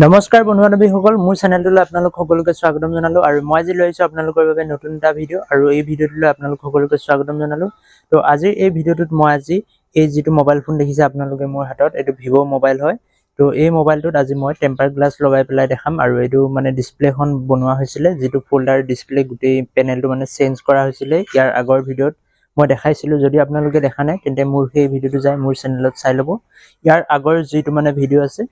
নমস্কাৰ বন্ধু বান্ধৱীসকল, মোৰ চেনেলটোলৈ আপোনালোক সকলোকে স্বাগতম জনালোঁ আৰু মই আজি লৈ আহিছোঁ আপোনালোকৰ বাবে নতুন এটা ভিডিঅ' আৰু এই ভিডিঅ'টোলৈ আপোনালোক সকলোকে স্বাগতম জনালোঁ। তো আজিৰ এই ভিডিঅ'টোত মই এই যিটো মোবাইল ফোন দেখিছে আপোনালোকে মোৰ হাতত, এইটো ভিভ' মোবাইল হয়। তো এই মোবাইলটোত আজি মই টেম্পাৰ গ্লাছ লগাই পেলাই দেখাম আৰু এইটো মানে ডিছপ্লেখন বনোৱা হৈছিলে, যিটো ফ'ল্ডাৰ ডিছপ্লে গোটেই পেনেলটো মানে চেঞ্জ কৰা হৈছিলে। ইয়াৰ আগৰ ভিডিঅ'ত মই দেখাইছিলোঁ, যদি আপোনালোকে দেখা নাই তেন্তে মোৰ সেই ভিডিঅ'টো যাই মোৰ চেনেলত চাই ল'ব। ইয়াৰ আগৰ যিটো মানে ভিডিঅ' আছে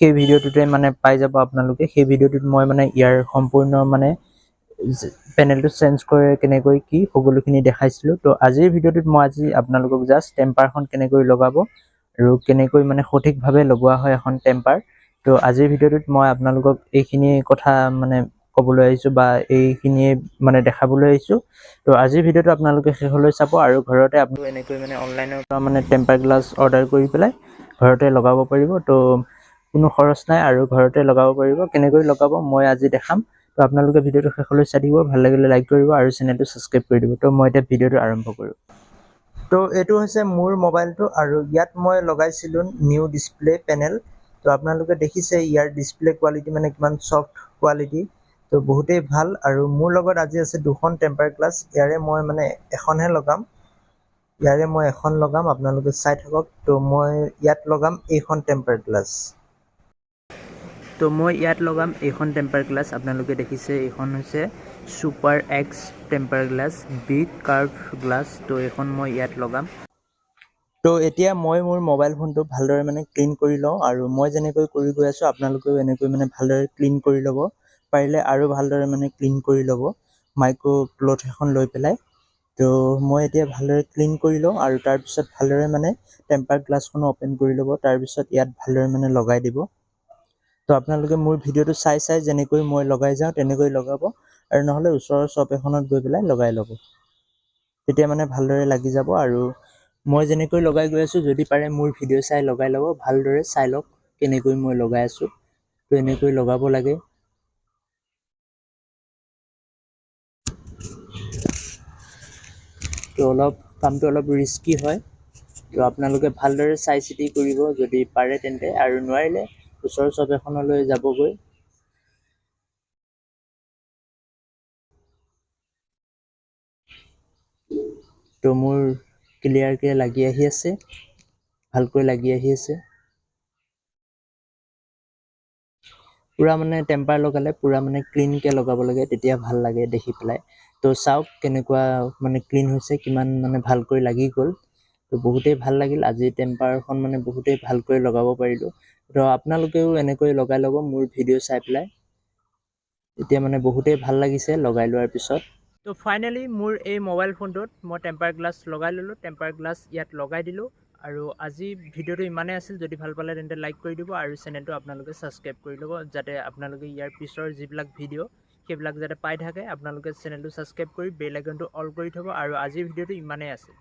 সেই ভিডিঅ'টোতে মানে পাই যাব আপোনালোকে। সেই ভিডিঅ'টোত মই মানে ইয়াৰ সম্পূৰ্ণ মানে পেনেলটো চেঞ্জ কৰে কেনেকৈ কি সকলোখিনি দেখাইছিলোঁ। তো আজিৰ ভিডিঅ'টোত মই আপোনালোকক জাষ্ট টেম্পাৰখন কেনেকৈ লগাব আৰু কেনেকৈ মানে সঠিকভাৱে লগোৱা হয় এখন টেম্পাৰ। তো আজিৰ ভিডিঅ'টোত মই আপোনালোকক এইখিনি কথা মানে ক'বলৈ আহিছোঁ বা এইখিনিয়ে মানে দেখাবলৈ আহিছোঁ। তো আজিৰ ভিডিঅ'টো আপোনালোকে শেষলৈ চাব আৰু ঘৰতে আপোনালোকে এনেকৈ মানে অনলাইনৰ পৰা মানে টেম্পাৰ গ্লাছ অৰ্ডাৰ কৰি পেলাই ঘৰতে লগাব পাৰিব। তো কোনো খৰচ নাই আৰু ঘৰতে লগাব পাৰিব। কেনেকৈ লগাব মই আজি দেখাম। তো আপোনালোকে ভিডিঅ'টো শেষলৈ চাই দিব, ভাল লাগিলে লাইক কৰিব আৰু চেনেলটো ছাবস্ক্ৰাইব কৰি দিব। তো মই এতিয়া ভিডিঅ'টো আৰম্ভ কৰোঁ। তো এইটো হৈছে মোৰ মোবাইলটো আৰু ইয়াত মই লগাইছিলোঁ নিউ ডিছপ্লে পেনেল। তো আপোনালোকে দেখিছে ইয়াৰ ডিছপ্লে কোৱালিটি মানে কিমান ছফ্ট কোৱালিটি। তো বহুতেই ভাল আৰু মোৰ লগত আজি আছে দুখন টেম্পাৰ গ্লাছ। ইয়াৰে মই মানে এখনহে লগাম, এখন লগাম, আপোনালোকে চাই থাকক। তো মই ইয়াত লগাম এইখন টেম্পাৰ গ্লাছ। তো মই ইয়াত লগাম এইখন টেম্পাৰ গ্লাছ। আপোনালোকে দেখিছে এইখন হৈছে super x temper glass, big curve glass. তো এইখন মই ইয়াত লগাম। তো এতিয়া মই মোৰ মোবাইল ফোনটো ভালদৰে মানে ক্লিন কৰি লওঁ আৰু মই যেনেকৈ কৰি গৈ আছোঁ আপোনালোকেও এনেকৈ মানে ভালদৰে ক্লিন কৰি ল'ব। পাৰিলে আৰু ভালদৰে মানে ক্লিন কৰি ল'ব মাইক্ৰ' ক্লথ এখন লৈ পেলাই। তো মই এতিয়া ভালদৰে ক্লিন কৰি লওঁ আৰু তাৰপিছত ভালদৰে মানে টেম্পাৰ গ্লাছখনো অ'পেন কৰি ল'ব। তাৰপিছত ইয়াত ভালদৰে মানে লগাই দিব। তো আপোনালোকে মোৰ ভিডিঅ'টো চাই যেনেকৈ মই লগাই যাওঁ তেনেকৈ লগাব আৰু নহ'লে ওচৰৰ শ্বপ এখনত গৈ পেলাই লগাই ল'ব। তেতিয়া মানে ভালদৰে লাগি যাব আৰু মই যেনেকৈ লগাই গৈ আছোঁ, যদি পাৰে মোৰ ভিডিঅ' চাই লগাই ল'ব। ভালদৰে চাই লওক কেনেকৈ মই লগাই আছোঁ। তো এনেকৈ লগাব লাগে। তো কামটো অলপ ৰিস্কি হয়। তো আপোনালোকে ভালদৰে চাই চিতি কৰিব যদি পাৰে তেন্তে, আৰু নোৱাৰিলে ওচৰৰ শ্বপ এখনলৈ যাবগৈ। তো মোৰ ক্লিয়াৰকৈ লাগি আহি আছে, ভালকৈ লাগি আহি আছে। পূৰা মানে টেম্পাৰ লগালে পূৰা মানে ক্লিনকৈ লগাব লাগে, তেতিয়া ভাল লাগে দেখি পেলাই। তো চাওক কেনেকুৱা মানে ক্লিন হৈছে, কিমান মানে ভালকৈ লাগি গ'ল। তো বহুতেই ভাল লাগিল আজি টেম্পাৰখন মানে বহুতেই ভালকৈ লগাব পাৰিলোঁ। তো আপোনালোকেও এনেকৈ লগাই ল'ব মোৰ ভিডিঅ' চাই পেলাই। এতিয়া মানে বহুতেই ভাল লাগিছে লগাই লোৱাৰ পিছত। তো ফাইনেলি মোৰ এই মোবাইল ফোনটোত মই টেম্পাৰ গ্লাছ লগাই ল'লোঁ। টেম্পাৰ গ্লাছ ইয়াত লগাই দিলোঁ আৰু আজি ভিডিঅ'টো ইমানেই আছিল। যদি ভাল পালে তেন্তে লাইক কৰি দিব আৰু চেনেলটো আপোনালোকে ছাবস্ক্ৰাইব কৰি ল'ব, যাতে আপোনালোকে ইয়াৰ পিছৰ যিবিলাক ভিডিঅ' সেইবিলাক যাতে পাই থাকে। আপোনালোকে চেনেলটো ছাবস্ক্ৰাইব কৰি বেল আইকনটো অল কৰি থ'ব। আৰু আজিৰ ভিডিঅ'টো ইমানেই আছিল।